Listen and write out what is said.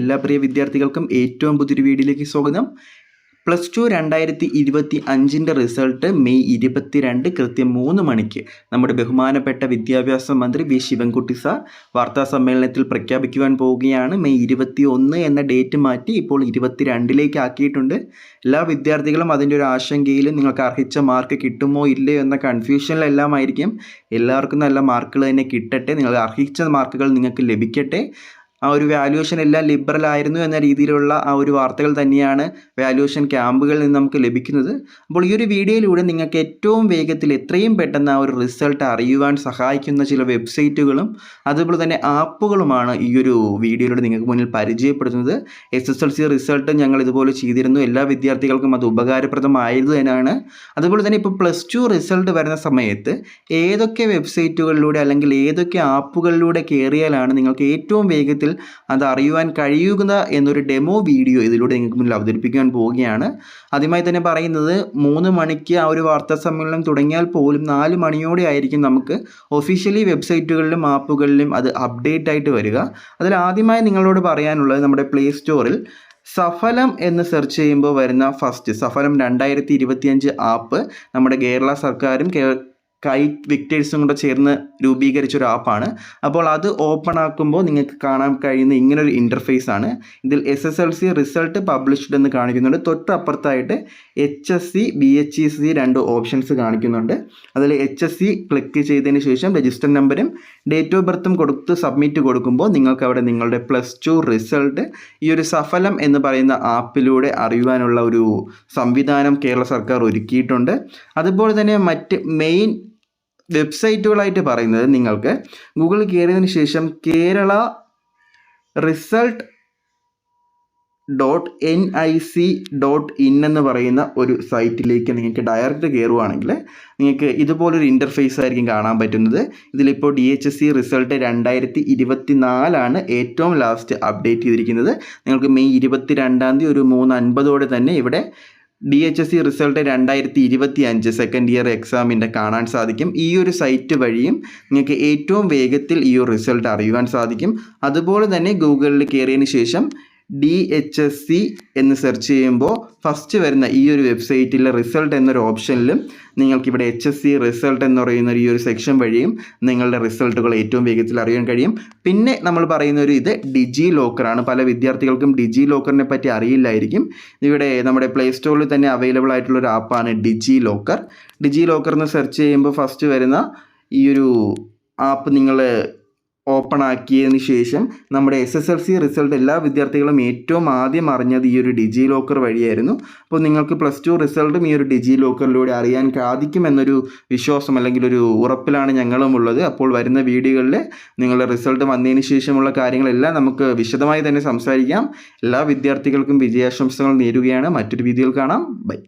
എല്ലാ പ്രിയ വിദ്യാർത്ഥികൾക്കും ഏറ്റവും പുതിയൊരു വീഡിയോയിലേക്ക് സ്വാഗതം. +2 2025 റിസൾട്ട് മെയ് 22 കൃത്യം 3 മണിക്ക് നമ്മുടെ ബഹുമാനപ്പെട്ട വിദ്യാഭ്യാസ മന്ത്രി വി ശിവൻകുട്ടി സാർ വാർത്താ സമ്മേളനത്തിൽ പ്രഖ്യാപിക്കുവാൻ പോവുകയാണ്. മെയ് 21 എന്ന ഡേറ്റ് മാറ്റി ഇപ്പോൾ 22 ആക്കിയിട്ടുണ്ട്. എല്ലാ വിദ്യാർത്ഥികളും അതിൻ്റെ ഒരു ആശങ്കയിലും നിങ്ങൾക്ക് അർഹിച്ച മാർക്ക് കിട്ടുമോ ഇല്ലയോ എന്ന കൺഫ്യൂഷനിലെല്ലാം ആയിരിക്കും. എല്ലാവർക്കും നല്ല മാർക്കുകൾ തന്നെ കിട്ടട്ടെ, നിങ്ങൾ അർഹിച്ച മാർക്കുകൾ നിങ്ങൾക്ക് ലഭിക്കട്ടെ. ആ ഒരു വാല്യുവേഷൻ എല്ലാം ലിബറൽ ആയിരുന്നു എന്ന രീതിയിലുള്ള ആ ഒരു വാർത്തകൾ തന്നെയാണ് വാല്യുവേഷൻ ക്യാമ്പുകളിൽ നിന്ന് നമുക്ക് ലഭിക്കുന്നത്. അപ്പോൾ ഈ ഒരു വീഡിയോയിലൂടെ നിങ്ങൾക്ക് ഏറ്റവും വേഗത്തിൽ എത്രയും പെട്ടെന്ന് ആ ഒരു റിസൾട്ട് അറിയുവാൻ സഹായിക്കുന്ന ചില വെബ്സൈറ്റുകളും അതുപോലെ തന്നെ ആപ്പുകളുമാണ് ഈ ഒരു വീഡിയോയിലൂടെ നിങ്ങൾക്ക് മുന്നിൽ പരിചയപ്പെടുത്തുന്നത്. SSLC റിസൾട്ട് ഞങ്ങൾ ഇതുപോലെ ചെയ്തിരുന്നു, എല്ലാ വിദ്യാർത്ഥികൾക്കും അത് ഉപകാരപ്രദമായതാണ്. അതുപോലെ തന്നെ ഇപ്പോൾ +2 റിസൾട്ട് വരുന്ന സമയത്ത് ഏതൊക്കെ വെബ്സൈറ്റുകളിലൂടെ അല്ലെങ്കിൽ ഏതൊക്കെ ആപ്പുകളിലൂടെ കയറിയാലാണ് നിങ്ങൾക്ക് ഏറ്റവും വേഗത്തിൽ അത് അറിയുവാൻ കഴിയുക എന്നൊരു ഡെമോ വീഡിയോ ഇതിലൂടെ നിങ്ങൾക്ക് മുന്നിൽ അവതരിപ്പിക്കാൻ പോവുകയാണ്. ആദ്യമായി തന്നെ പറയുന്നത് 3 മണിക്ക് ആ ഒരു വാർത്താ സമ്മേളനം തുടങ്ങിയാൽ പോലും 4 മണിയോടെ ആയിരിക്കും നമുക്ക് ഒഫീഷ്യലി വെബ്സൈറ്റുകളിലും ആപ്പുകളിലും അത് അപ്ഡേറ്റ് ആയിട്ട് വരിക. അതിൽ ആദ്യമായി നിങ്ങളോട് പറയാനുള്ളത് നമ്മുടെ പ്ലേ സ്റ്റോറിൽ സഫലം എന്ന് സെർച്ച് ചെയ്യുമ്പോൾ വരുന്ന ഫസ്റ്റ് സഫലം 2025 ആപ്പ് നമ്മുടെ കേരള സർക്കാരും കൈറ്റ് വിക്ടേഴ്സും കൂടെ ചേർന്ന് രൂപീകരിച്ചൊരു ആപ്പാണ്. അപ്പോൾ അത് ഓപ്പൺ ആക്കുമ്പോൾ നിങ്ങൾക്ക് കാണാൻ കഴിയുന്ന ഇങ്ങനൊരു ഇൻ്റർഫേസ് ആണ്. ഇതിൽ SSLC റിസൾട്ട് പബ്ലിഷ്ഡ് എന്ന് കാണിക്കുന്നുണ്ട്. തൊട്ടപ്പുറത്തായിട്ട് HSC BHEC 2 ഓപ്ഷൻസ് കാണിക്കുന്നുണ്ട്. അതിൽ HSC ക്ലിക്ക് ചെയ്തതിന് ശേഷം രജിസ്റ്റർ നമ്പറും ഡേറ്റ് ഓഫ് ബർത്തും കൊടുത്ത് സബ്മിറ്റ് കൊടുക്കുമ്പോൾ നിങ്ങൾക്ക് അവിടെ നിങ്ങളുടെ +2 റിസൾട്ട് ഈ ഒരു സഫലം എന്ന് പറയുന്ന ആപ്പിലൂടെ അറിയുവാനുള്ള ഒരു സംവിധാനം കേരള സർക്കാർ ഒരുക്കിയിട്ടുണ്ട്. അതുപോലെ തന്നെ മറ്റ് മെയിൻ വെബ്സൈറ്റുകളായിട്ട് പറയുന്നത് നിങ്ങൾക്ക് ഗൂഗിളിൽ കയറിയതിന് ശേഷം കേരള റിസൾട്ട് .nic.in എന്ന് പറയുന്ന ഒരു സൈറ്റിലേക്ക് നിങ്ങൾക്ക് ഡയറക്റ്റ് കയറുവാണെങ്കിൽ നിങ്ങൾക്ക് ഇതുപോലൊരു ഇൻ്റർഫേസ് ആയിരിക്കും കാണാൻ പറ്റുന്നത്. ഇതിലിപ്പോൾ DHSC റിസൾട്ട് 2024 ഏറ്റവും ലാസ്റ്റ് അപ്ഡേറ്റ് ചെയ്തിരിക്കുന്നത്. നിങ്ങൾക്ക് മെയ് 22 ഒരു 3:50 തന്നെ ഇവിടെ DHSC റിസൾട്ട് 2025 സെക്കൻഡ് ഇയർ എക്സാമിൻ്റെ കാണാൻ സാധിക്കും. ഈ ഒരു സൈറ്റ് വഴിയും നിങ്ങൾക്ക് ഏറ്റവും വേഗത്തിൽ ഈ ഒരു റിസൾട്ട് അറിയുവാൻ സാധിക്കും. അതുപോലെ തന്നെ ഗൂഗിളിൽ കയറിയതിന് ശേഷം DHSC എന്ന് സെർച്ച് ചെയ്യുമ്പോൾ ഫസ്റ്റ് വരുന്ന ഈ ഒരു വെബ്സൈറ്റിലെ റിസൾട്ട് എന്നൊരു ഓപ്ഷനിലും നിങ്ങൾക്കിവിടെ HSC റിസൾട്ട് എന്ന് പറയുന്ന ഈ ഒരു സെക്ഷൻ വഴിയും നിങ്ങളുടെ റിസൾട്ടുകൾ ഏറ്റവും വേഗത്തിൽ അറിയാൻ കഴിയും. പിന്നെ നമ്മൾ പറയുന്ന ഒരു ഇത് ഡിജി ലോക്കറാണ്. പല വിദ്യാർത്ഥികൾക്കും ഡിജി ലോക്കറിനെ പറ്റി അറിയില്ലായിരിക്കും. ഇവിടെ നമ്മുടെ പ്ലേ സ്റ്റോറിൽ തന്നെ അവൈലബിൾ ആയിട്ടുള്ളൊരു ആപ്പാണ് ഡിജി ലോക്കർ. ഡിജി ലോക്കർ എന്ന് സെർച്ച് ചെയ്യുമ്പോൾ ഫസ്റ്റ് വരുന്ന ഈ ഒരു ആപ്പ് നിങ്ങൾ ഓപ്പൺ ആക്കിയതിന് ശേഷം നമ്മുടെ SSLC റിസൾട്ട് എല്ലാ വിദ്യാർത്ഥികളും ഏറ്റവും ആദ്യം അറിഞ്ഞത് ഈ ഒരു ഡിജി ലോക്കർ വഴിയായിരുന്നു. അപ്പോൾ നിങ്ങൾക്ക് +2 റിസൾട്ടും ഈ ഒരു ഡിജി ലോക്കറിലൂടെ അറിയാൻ സാധിക്കുമെന്നൊരു വിശ്വാസം അല്ലെങ്കിൽ ഒരു ഉറപ്പിലാണ് ഞങ്ങളും ഉള്ളത്. അപ്പോൾ വരുന്ന വീഡിയോകളിൽ നിങ്ങളുടെ റിസൾട്ട് വന്നതിന് ശേഷമുള്ള കാര്യങ്ങളെല്ലാം നമുക്ക് വിശദമായി തന്നെ സംസാരിക്കാം. എല്ലാ വിദ്യാർത്ഥികൾക്കും വിജയാശംസകൾ നേരുകയാണ്. മറ്റൊരു വീഡിയോയിൽ കാണാം. ബൈ.